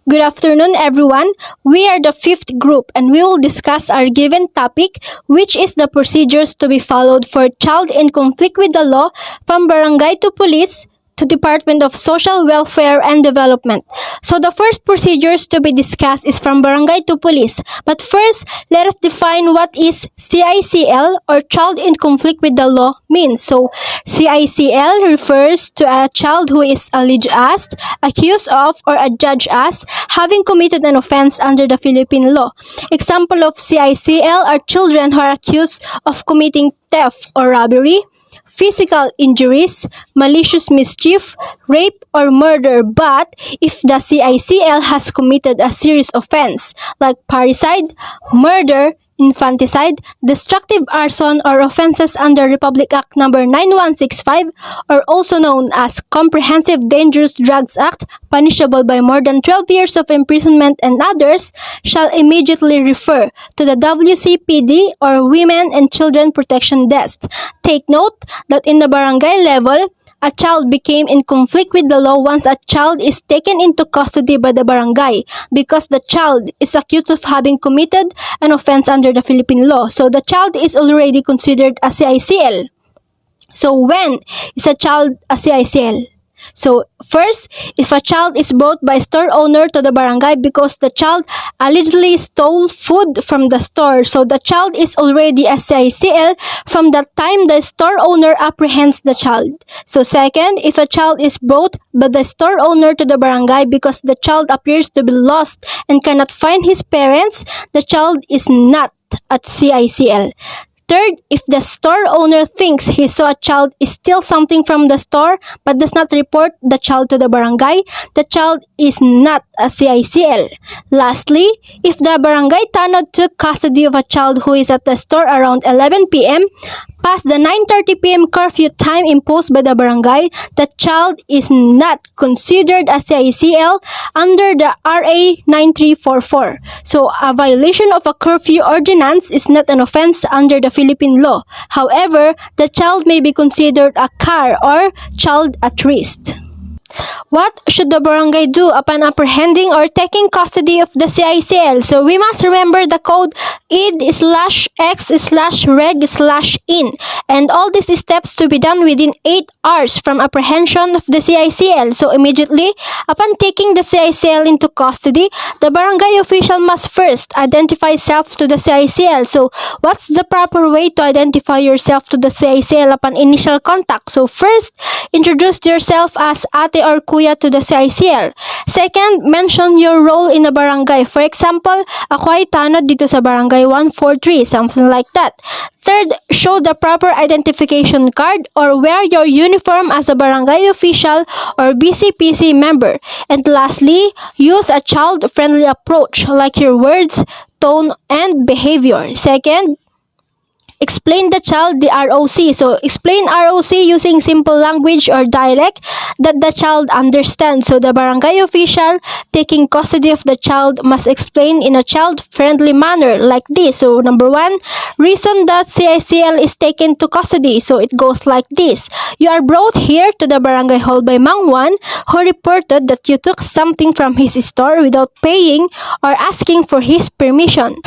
Good afternoon, everyone. We are the fifth group and we will discuss our given topic, which is the procedures to be followed for child in conflict with the law from barangay to police to Department of Social Welfare and Development. So the first procedures to be discussed is from barangay to police. But first, let us define what is CICL or child in conflict with the law means. So CICL refers to a child who is alleged as, accused of, or adjudged as having committed an offense under the Philippine law. Example of CICL are children who are accused of committing theft or robbery, physical injuries, malicious mischief, rape, or murder. But if the CICL has committed a serious offense like parricide, murder, infanticide, destructive arson, or offenses under Republic Act No. 9165, or also known as Comprehensive Dangerous Drugs Act, punishable by more than 12 years of imprisonment and others, shall immediately refer to the WCPD or Women and Children Protection Desk. Take note that in the barangay level, a child became in conflict with the law once a child is taken into custody by the barangay because the child is accused of having committed an offense under the Philippine law. So the child is already considered a CICL. So when is a child a CICL? So first, if a child is brought by store owner to the barangay because the child allegedly stole food from the store, so the child is already a CICL from the time the store owner apprehends the child. So second, if a child is brought by the store owner to the barangay because the child appears to be lost and cannot find his parents, the child is not at CICL. Third, if the store owner thinks he saw a child steal something from the store but does not report the child to the barangay, the child is not a CICL. Lastly, if the barangay tanod took custody of a child who is at the store around 11 p.m., past the 9:30 p.m. curfew time imposed by the barangay, the child is not considered a CICL under the RA 9344. So, a violation of a curfew ordinance is not an offense under the Philippine law. However, the child may be considered a CAR or child at risk. What should the barangay do upon apprehending or taking custody of the CICL? So we must remember the code id/x/reg/in, and all these steps to be done within 8 hours from apprehension of the CICL. So immediately upon taking the CICL into custody, the barangay official must first identify self to the CICL. So what's the proper way to identify yourself to the CICL upon initial contact? So first, introduce yourself as ate or kuya to the CICL. Second, mention your role in the barangay. For example, ako ay tanod dito sa barangay 143, something like that. Third, show the proper identification card or wear your uniform as a barangay official or BCPC member. And lastly, use a child-friendly approach like your words, tone, and behavior. Second, explain the child the ROC. So, explain ROC using simple language or dialect that the child understands. So, the barangay official taking custody of the child must explain in a child-friendly manner like this. So, number 1, reason that CICL is taken to custody. So, it goes like this. You are brought here to the barangay hall by Mang Juan, who reported that you took something from his store without paying or asking for his permission.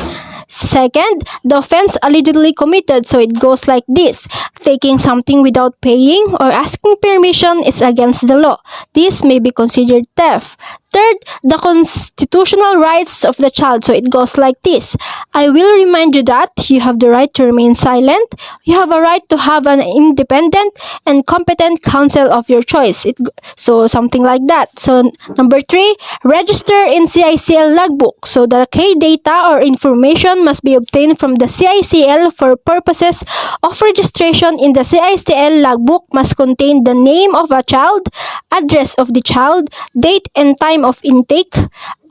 Second, the offense allegedly committed, so it goes like this. Taking something without paying or asking permission is against the law. This may be considered theft. Third, the constitutional rights of the child, so it goes like this. I will remind you that you have the right to remain silent. You have a right to have an independent and competent counsel of your choice. So something like that. So number 3, register in CICL logbook. So the key data or information must be obtained from the CICL for purposes of registration in the CICL logbook must contain the name of a child, address of the child, date and time of intake,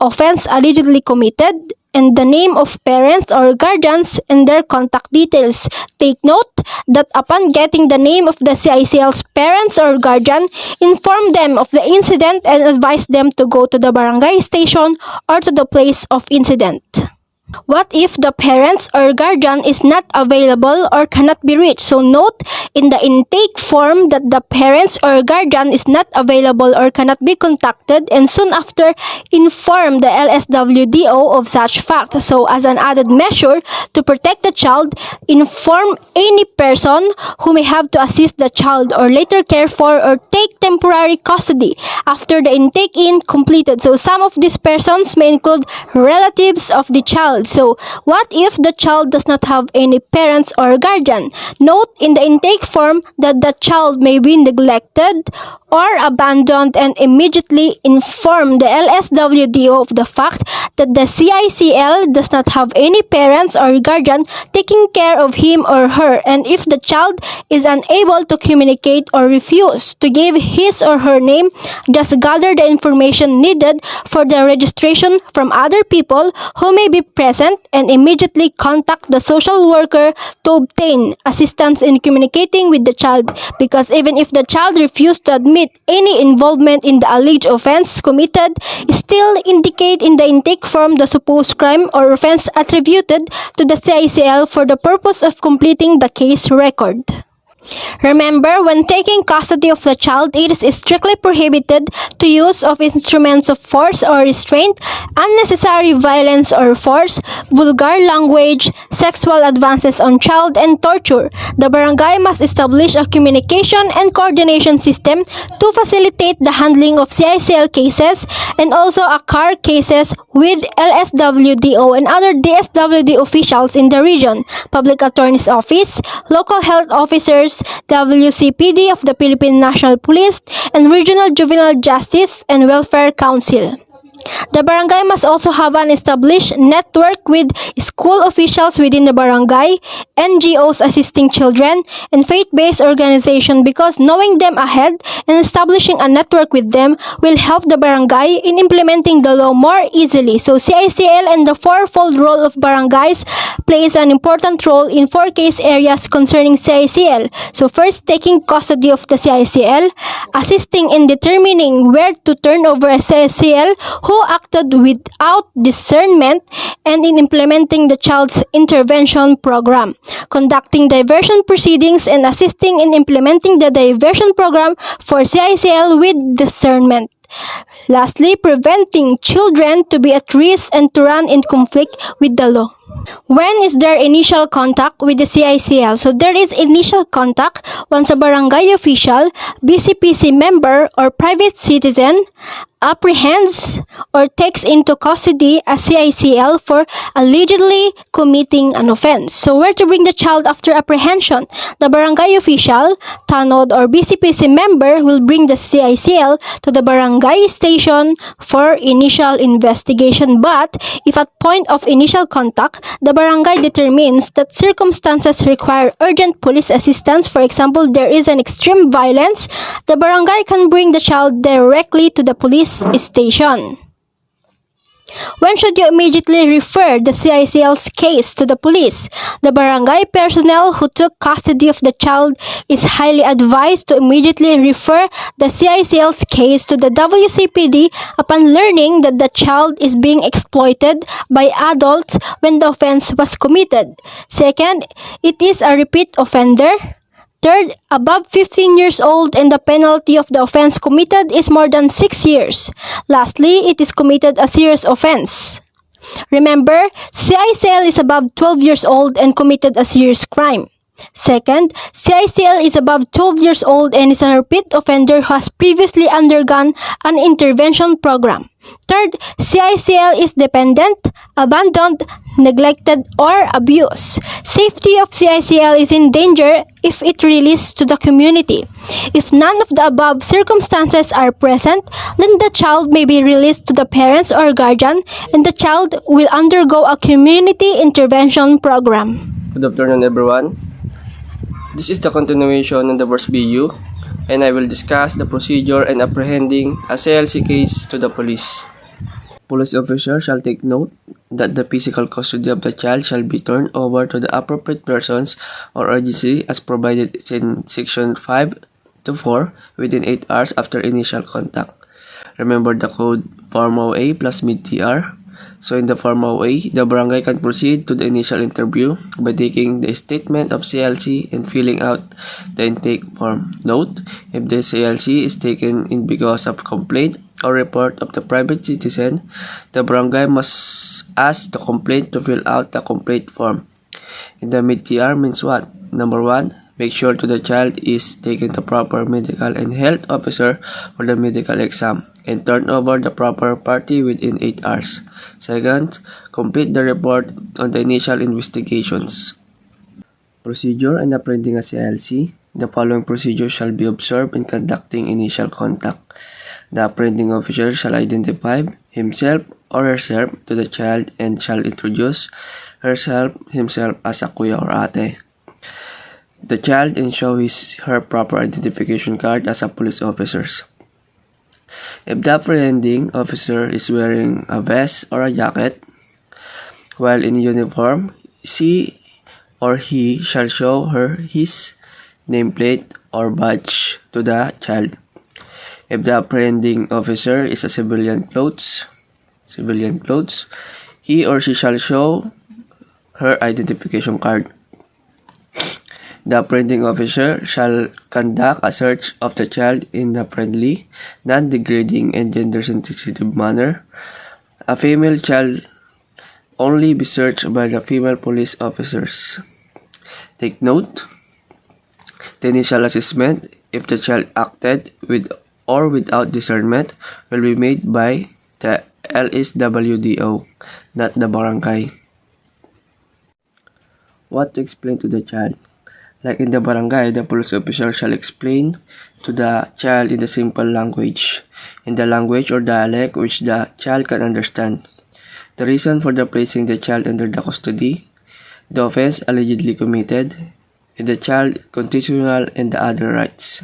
offense allegedly committed, and the name of parents or guardians and their contact details. Take note that upon getting the name of the CICL's parents or guardian, inform them of the incident and advise them to go to the barangay station or to the place of incident. What if the parents or guardian is not available or cannot be reached? So note in the intake form that the parents or guardian is not available or cannot be contacted, and soon after inform the LSWDO of such fact. So as an added measure to protect the child, inform any person who may have to assist the child or later care for or take temporary custody after the intake in completed. So some of these persons may include relatives of the child. So what if the child does not have any parents or guardian? Note in the intake form that the child may be neglected or abandoned, and immediately inform the LSWDO of the fact that the CICL does not have any parents or guardian taking care of him or her, and if the child is unable to communicate or refuse to give his or her name, just gather the information needed for the registration from other people who may be present and immediately contact the social worker to obtain assistance in communicating with the child, because even if the child refused to admit any involvement in the alleged offense committed, still indicate in the intake form the supposed crime or offense attributed to the CICL for the purpose of completing the case record. Remember, when taking custody of the child, it is strictly prohibited to use of instruments of force or restraint, unnecessary violence or force, vulgar language, sexual advances on child, and torture. The barangay must establish a communication and coordination system to facilitate the handling of CICL cases and also ACAR cases with LSWDO and other DSWD officials in the region, Public Attorney's Office, local health officers, WCPD of the Philippine National Police, and Regional Juvenile Justice and Welfare Council. The barangay must also have an established network with school officials within the barangay, NGOs assisting children, and faith-based organizations, because knowing them ahead and establishing a network with them will help the barangay in implementing the law more easily. So CICL and the fourfold role of barangays plays an important role in 4 case areas concerning CICL. So first, taking custody of the CICL, assisting in determining where to turn over a CICL who acted without discernment, and in implementing the child's intervention program, conducting diversion proceedings, and assisting in implementing the diversion program for CICL with discernment. Lastly, preventing children to be at risk and to run in conflict with the law. When is there initial contact with the CICL? So there is initial contact once a barangay official, BCPC member, or private citizen apprehends or takes into custody a CICL for allegedly committing an offense. So where to bring the child after apprehension? The barangay official, tanod, or BCPC member will bring the CICL to the barangay station for initial investigation. But if at point of initial contact, the barangay determines that circumstances require urgent police assistance, for example, there is an extreme violence, the barangay can bring the child directly to the police station. When should you immediately refer the CICL's case to the police? The barangay personnel who took custody of the child is highly advised to immediately refer the CICL's case to the WCPD upon learning that the child is being exploited by adults when the offense was committed. Second, it is a repeat offender. Third, above 15 years old and the penalty of the offense committed is more than 6 years. Lastly, it is committed a serious offense. Remember, CICL is above 12 years old and committed a serious crime. Second, CICL is above 12 years old and is a repeat offender who has previously undergone an intervention program. Third, CICL is dependent, abandoned, neglected, or abused. Safety of CICL is in danger if it released to the community. If none of the above circumstances are present, then the child may be released to the parents or guardian, and the child will undergo a community intervention program. Good afternoon, everyone. This is the continuation of the first video, and I will discuss the procedure and apprehending a CLC case to the police. Police officer shall take note that the physical custody of the child shall be turned over to the appropriate persons or agency as provided in Section 5 to 4 within 8 hours after initial contact. Remember the code Form OA plus mid-TR. So in the formal way, the barangay can proceed to the initial interview by taking the statement of CLC and filling out the intake form. Note, if the CLC is taken in because of complaint or report of the private citizen, the barangay must ask the complaint to fill out the complaint form. In the mid-TR means what? Number 1, make sure the child is taken to proper medical and health officer for the medical exam and turn over the proper party within 8 hours. Second, complete the report on the initial investigations. Procedure and apprehending a CLC. The following procedure shall be observed in conducting initial contact. The apprehending officer shall identify himself or herself to the child and shall introduce himself as a kuya or ate. The child and show her proper identification card as a police officer. If the apprehending officer is wearing a vest or a jacket while in uniform, she or he shall show his nameplate or badge to the child. If the apprehending officer is a civilian clothes, he or she shall show her identification card. The apprehending officer shall conduct a search of the child in a friendly, non-degrading, and gender-sensitive manner. A female child only be searched by the female police officers. Take note, the initial assessment, if the child acted with or without discernment, will be made by the DSWD, not the barangay. What to explain to the child? Like in the barangay, the police officer shall explain to the child in the simple language, in the language or dialect which the child can understand, the reason for the placing the child under the custody, the offense allegedly committed, and the child constitutional and the other rights.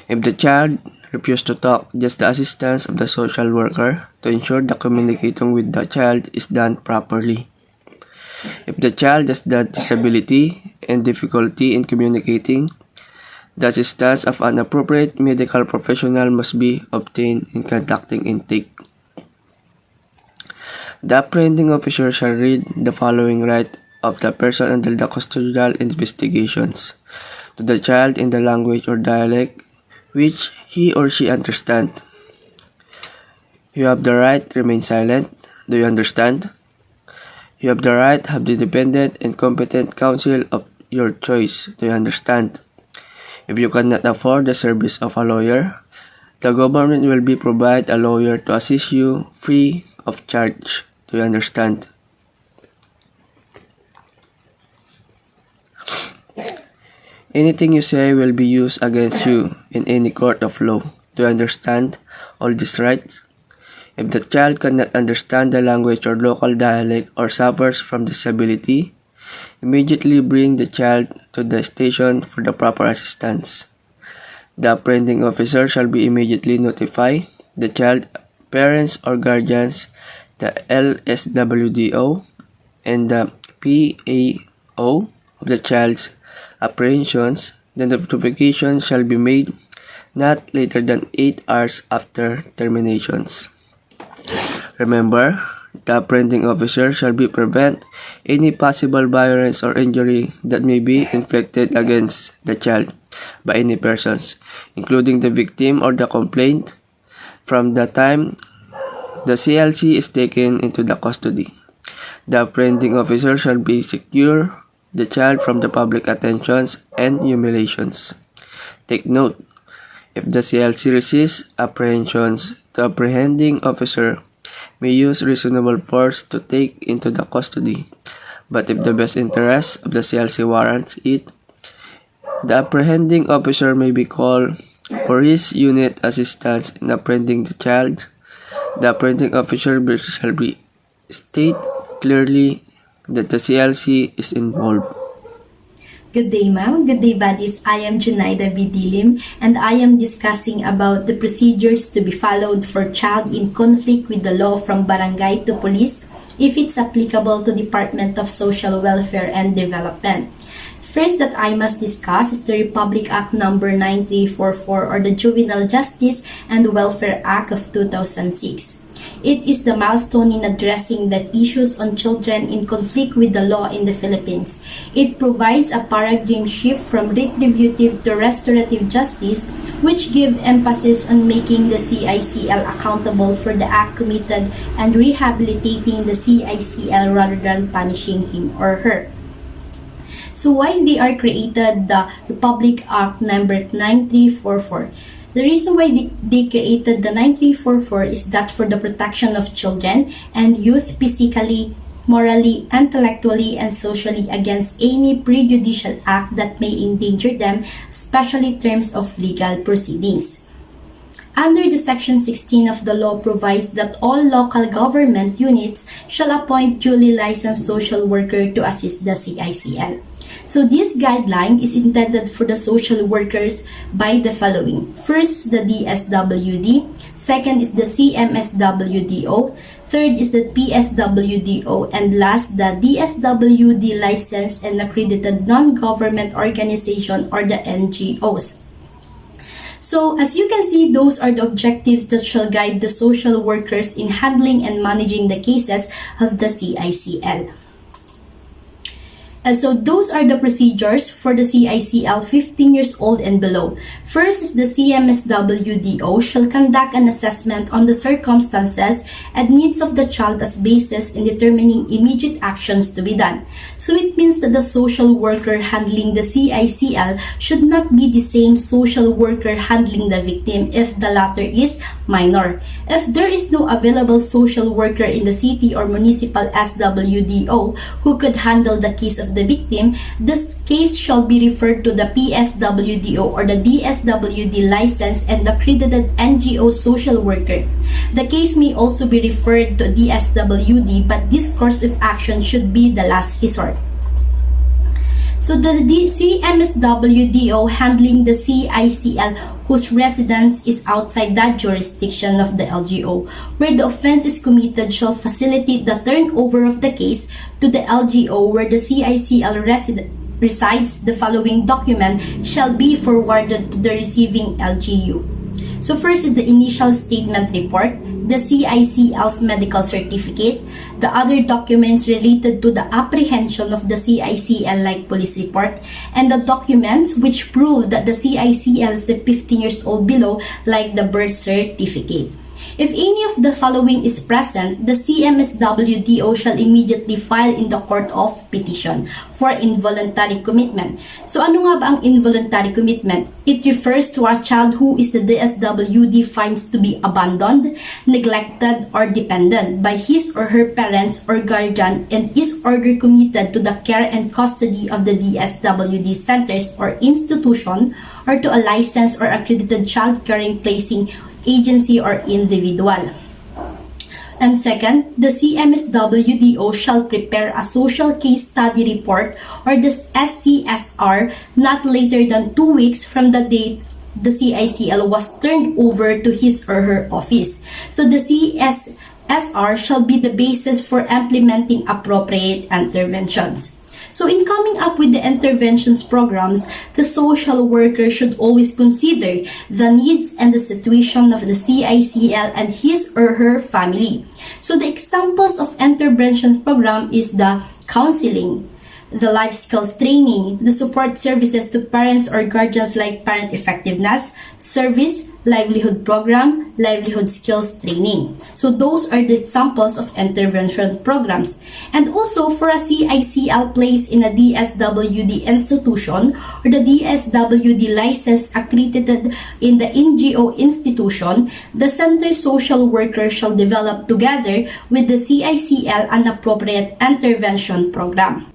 If the child refuses to talk, just the assistance of the social worker to ensure the communicating with the child is done properly. If the child has the disability and difficulty in communicating, the assistance of an appropriate medical professional must be obtained in conducting intake. The apprehending officer shall read the following right of the person under the custodial investigations to the child in the language or dialect which he or she understands. You have the right to remain silent. Do you understand? You have the right to have the independent and competent counsel of your choice. Do you understand? If you cannot afford the service of a lawyer, the government will be provide a lawyer to assist you free of charge. Do you understand? Anything you say will be used against you in any court of law. Do you understand all these rights? If the child cannot understand the language or local dialect or suffers from disability, immediately bring the child to the station for the proper assistance. The apprehending officer shall be immediately notify the child, parents or guardians, the LSWDO, and the PAO of the child's apprehensions. The notification shall be made not later than 8 hours after terminations. Remember, the apprehending officer shall be prevent any possible violence or injury that may be inflicted against the child by any persons, including the victim or the complaint, from the time the CLC is taken into the custody. The apprehending officer shall be secure the child from the public attentions and humiliations. Take note, if the CLC resists apprehensions, the apprehending officer may use reasonable force to take into the custody, but if the best interest of the CLC warrants it, the apprehending officer may be called for his unit assistance in apprehending the child. The apprehending officer shall be state clearly that the CLC is involved. Good day, ma'am. Good day, buddies. I am Junaida B. Dilim, and I am discussing about the procedures to be followed for child in conflict with the law from barangay to police if it's applicable to Department of Social Welfare and Development. First that I must discuss is the Republic Act number 9344 or the Juvenile Justice and Welfare Act of 2006. It is the milestone in addressing the issues on children in conflict with the law in the Philippines. It provides a paradigm shift from retributive to restorative justice, which give emphasis on making the CICL accountable for the act committed and rehabilitating the CICL rather than punishing him or her. So why they are created the Republic Act number 9344? The reason why they created the 9344 is that for the protection of children and youth physically, morally, intellectually, and socially against any prejudicial act that may endanger them, especially in terms of legal proceedings. Under the Section 16 of the law provides that all local government units shall appoint duly licensed social worker to assist the CICL. So this guideline is intended for the social workers by the following. First, the DSWD. Second is the CMSWDO. Third is the PSWDO. And last, the DSWD licensed and accredited non-government organization or the NGOs. So, as you can see, those are the objectives that shall guide the social workers in handling and managing the cases of the CICL. And so those are the procedures for the CICL 15 years old and below. First is the CMSWDO shall conduct an assessment on the circumstances and needs of the child as basis in determining immediate actions to be done. So it means that the social worker handling the CICL should not be the same social worker handling the victim if the latter is minor. If there is no available social worker in the city or municipal SWDO who could handle the case of the victim, this case shall be referred to the PSWDO or the DSWD licensed and accredited NGO social worker. The case may also be referred to DSWD, but this course of action should be the last resort. So the CMSWDO handling the CICL whose residence is outside that jurisdiction of the LGO where the offense is committed shall facilitate the turnover of the case to the LGO where the CICL resides. The following document shall be forwarded to the receiving LGU. So first is the initial statement report, the CICL's medical certificate, the other documents related to the apprehension of the CICL like police report, and the documents which prove that the CICL is 15 years old below like the birth certificate. If any of the following is present, the CMSWDO shall immediately file in the Court of Petition for involuntary commitment. So ano nga ba ang involuntary commitment? It refers to a child who is the DSWD finds to be abandoned, neglected, or dependent by his or her parents or guardian and is ordered committed to the care and custody of the DSWD centers or institution or to a licensed or accredited child caring placing agency or individual. And second, the CMSWDO shall prepare a social case study report or the SCSR not later than 2 weeks from the date the CICL was turned over to his or her office. So the CSSR shall be the basis for implementing appropriate interventions. So in coming up with the interventions programs, the social worker should always consider the needs and the situation of the CICL and his or her family. So the examples of intervention program is the counseling, the life skills training, the support services to parents or guardians like parent effectiveness, service, livelihood program, livelihood skills training. So those are the examples of intervention programs. And also for a CICL placed in a DSWD institution or the DSWD license accredited in the NGO institution, the center social worker shall develop together with the CICL an appropriate intervention program.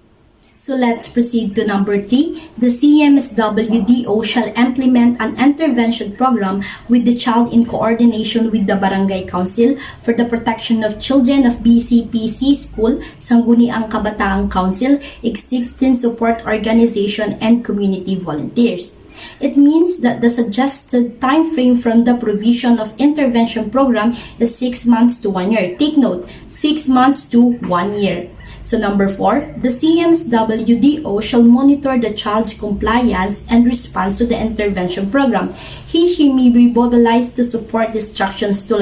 So let's proceed to number 3. The CMSWDO shall implement an intervention program with the child in coordination with the Barangay Council for the protection of children of BCPC School, Sangguniang Kabataang Council, existing support organization, and community volunteers. It means that the suggested time frame from the provision of intervention program is 6 months to 1 year. Take note, 6 months to 1 year. So number 4, the CMSWDO shall monitor the child's compliance and response to the intervention program. She may be mobilized to support instructions to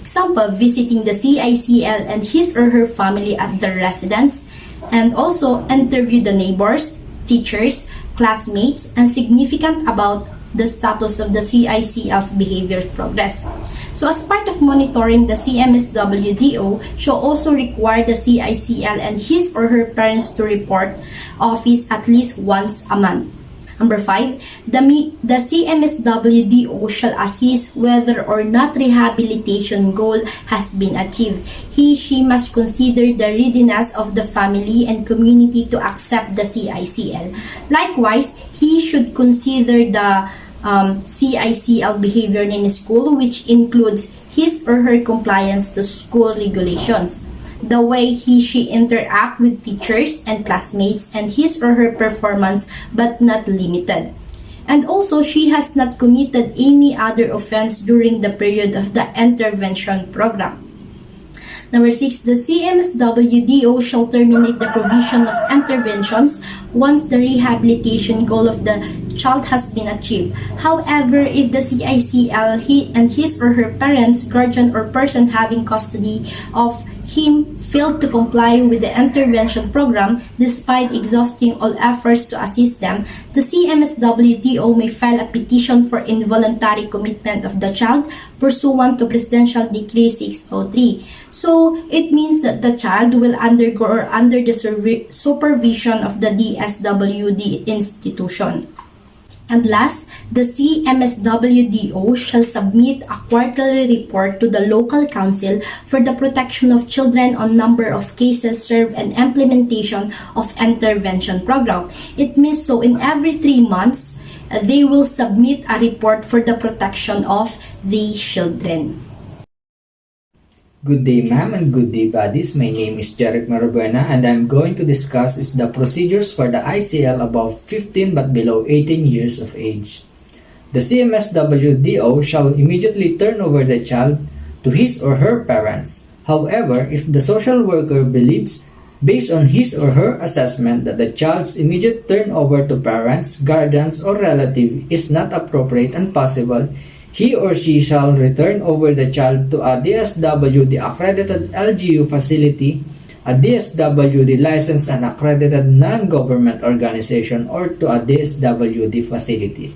Example, visiting the CICL and his or her family at their residence, and also interview the neighbors, teachers, classmates, and significant about the status of the CICL's behavior progress. So as part of monitoring, the CMSWDO shall also require the CICL and his or her parents to report office at least once a month. Number 5, the CMSWDO shall assess whether or not rehabilitation goal has been achieved. She must consider the readiness of the family and community to accept the CICL. Likewise, he should consider the CICL behavior in school, which includes his or her compliance to school regulations, the way she interact with teachers and classmates, and his or her performance, but not limited. And also, she has not committed any other offense during the period of the intervention program. Number 6, the CMSWDO shall terminate the provision of interventions once the rehabilitation goal of the child has been achieved. However, if the CICL and his or her parents, guardian, or person having custody of him failed to comply with the intervention program despite exhausting all efforts to assist them, the CMSWDO may file a petition for involuntary commitment of the child pursuant to Presidential Decree 603. So, it means that the child will undergo or under the supervision of the DSWD institution. And last, the CMSWDO shall submit a quarterly report to the local council for the protection of children on number of cases served and implementation of intervention program. It means so in every 3 months, they will submit a report for the protection of the children. Good day, ma'am, and good day, buddies. My name is Jeric Marabuena, and I'm going to discuss the procedures for the ICL above 15 but below 18 years of age. The CMSWDO shall immediately turn over the child to his or her parents. However, if the social worker believes, based on his or her assessment, that the child's immediate turnover to parents, guardians, or relative is not appropriate and possible, he or she shall return over the child to a DSWD accredited LGU facility, a DSWD licensed and accredited non-government organization, or to a DSWD facility.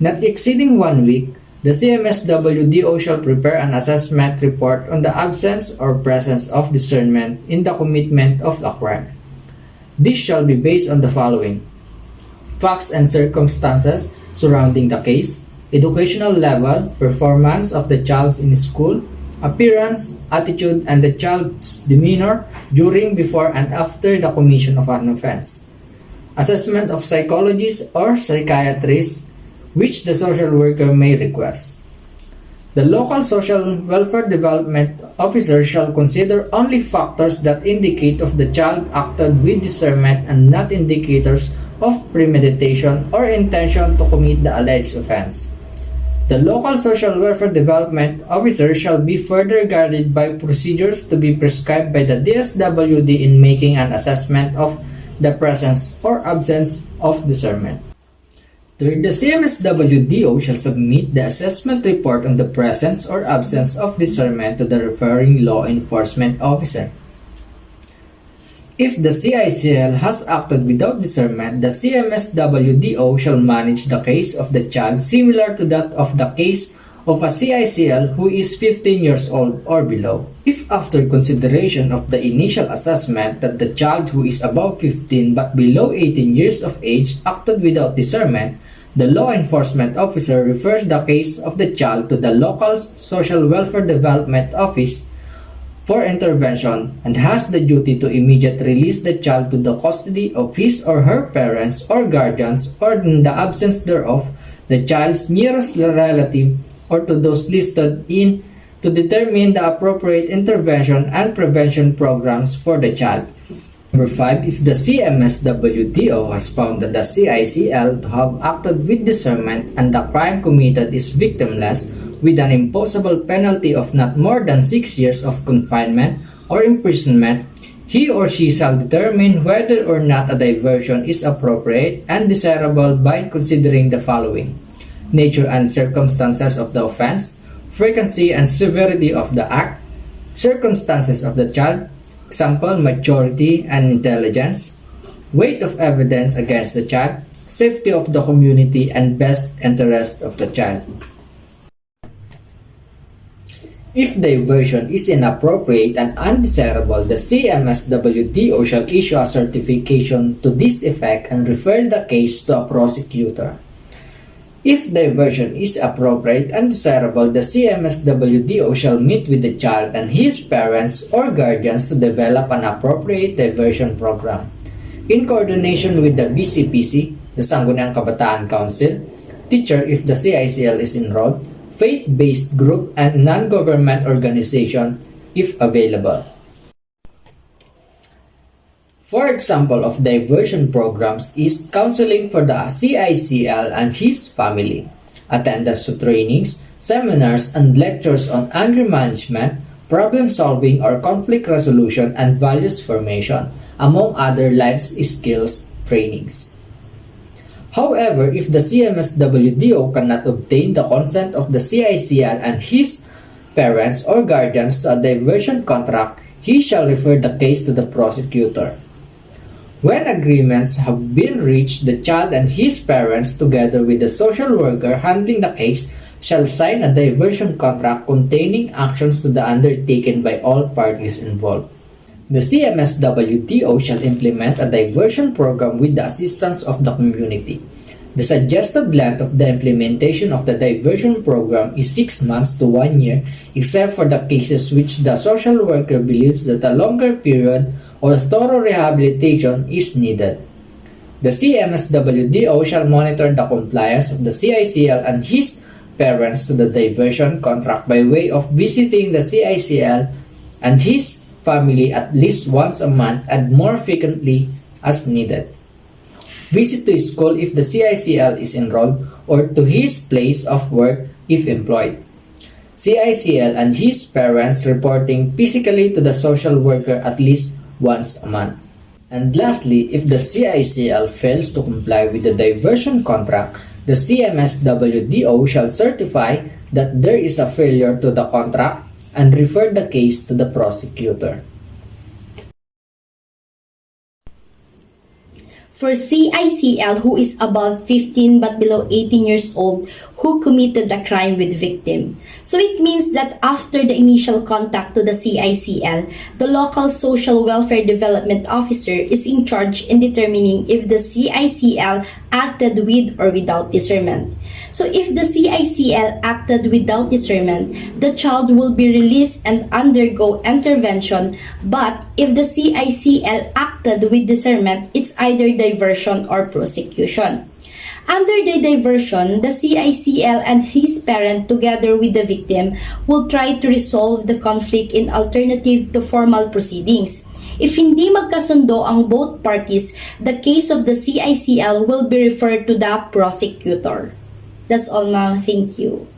Not exceeding 1 week, the CMSWDO shall prepare an assessment report on the absence or presence of discernment in the commitment of the crime. This shall be based on the following: facts and circumstances surrounding the case, educational level, performance of the child in school, appearance, attitude, and the child's demeanor during, before, and after the commission of an offense. Assessment of psychologists or psychiatrists, which the social worker may request. The local social welfare development officer shall consider only factors that indicate of the child acted with discernment and not indicators of premeditation or intention to commit the alleged offense. The local social welfare development officer shall be further guided by procedures to be prescribed by the DSWD in making an assessment of the presence or absence of discernment. Third, the CMSWDO shall submit the assessment report on the presence or absence of discernment to the referring law enforcement officer. If the CICL has acted without discernment, the CMSWDO shall manage the case of the child similar to that of the case of a CICL who is 15 years old or below. If after consideration of the initial assessment that the child who is above 15 but below 18 years of age acted without discernment, the law enforcement officer refers the case of the child to the local social welfare development office for intervention and has the duty to immediately release the child to the custody of his or her parents or guardians, or in the absence thereof, the child's nearest relative, or to those listed in, to determine the appropriate intervention and prevention programs for the child. Number 5, if the CMSWDO has found that the CICL to have acted with discernment and the crime committed is victimless, with an imposable penalty of not more than 6 years of confinement or imprisonment, he or she shall determine whether or not a diversion is appropriate and desirable by considering the following: nature and circumstances of the offense, frequency and severity of the act, circumstances of the child, example, maturity and intelligence, weight of evidence against the child, safety of the community, and best interest of the child. If diversion is inappropriate and undesirable, the CMSWDO shall issue a certification to this effect and refer the case to a prosecutor. If diversion is appropriate and desirable, the CMSWDO shall meet with the child and his parents or guardians to develop an appropriate diversion program. In coordination with the BCPC, the Sangguniang Kabataan Council, teacher if the CICL is enrolled, faith-based group, and non-government organization if available. For example of diversion programs is counseling for the CICL and his family, attendance to trainings, seminars, and lectures on anger management, problem solving or conflict resolution, and values formation, among other life skills trainings. However, if the CMSWDO cannot obtain the consent of the CICL and his parents or guardians to a diversion contract, he shall refer the case to the prosecutor. When agreements have been reached, the child and his parents, together with the social worker handling the case, shall sign a diversion contract containing actions to be undertaken by all parties involved. The CMSWDO shall implement a diversion program with the assistance of the community. The suggested length of the implementation of the diversion program is 6 months to 1 year, except for the cases which the social worker believes that a longer period or thorough rehabilitation is needed. The CMSWDO shall monitor the compliance of the CICL and his parents to the diversion contract by way of visiting the CICL and his family at least once a month and more frequently as needed. Visit to school if the CICL is enrolled or to his place of work if employed. CICL and his parents reporting physically to the social worker at least once a month. And lastly, if the CICL fails to comply with the diversion contract, the CMSWDO shall certify that there is a failure to the contract and refer the case to the prosecutor. For CICL who is above 15 but below 18 years old who committed the crime with victim. So it means that after the initial contact to the CICL, the local social welfare development officer is in charge in determining if the CICL acted with or without discernment. So if the CICL acted without discernment, the child will be released and undergo intervention. But if the CICL acted with discernment, it's either diversion or prosecution. Under the diversion, the CICL and his parent together with the victim will try to resolve the conflict in alternative to formal proceedings. If hindi magkasundo ang both parties, the case of the CICL will be referred to the prosecutor. That's all, ma'am. Thank you.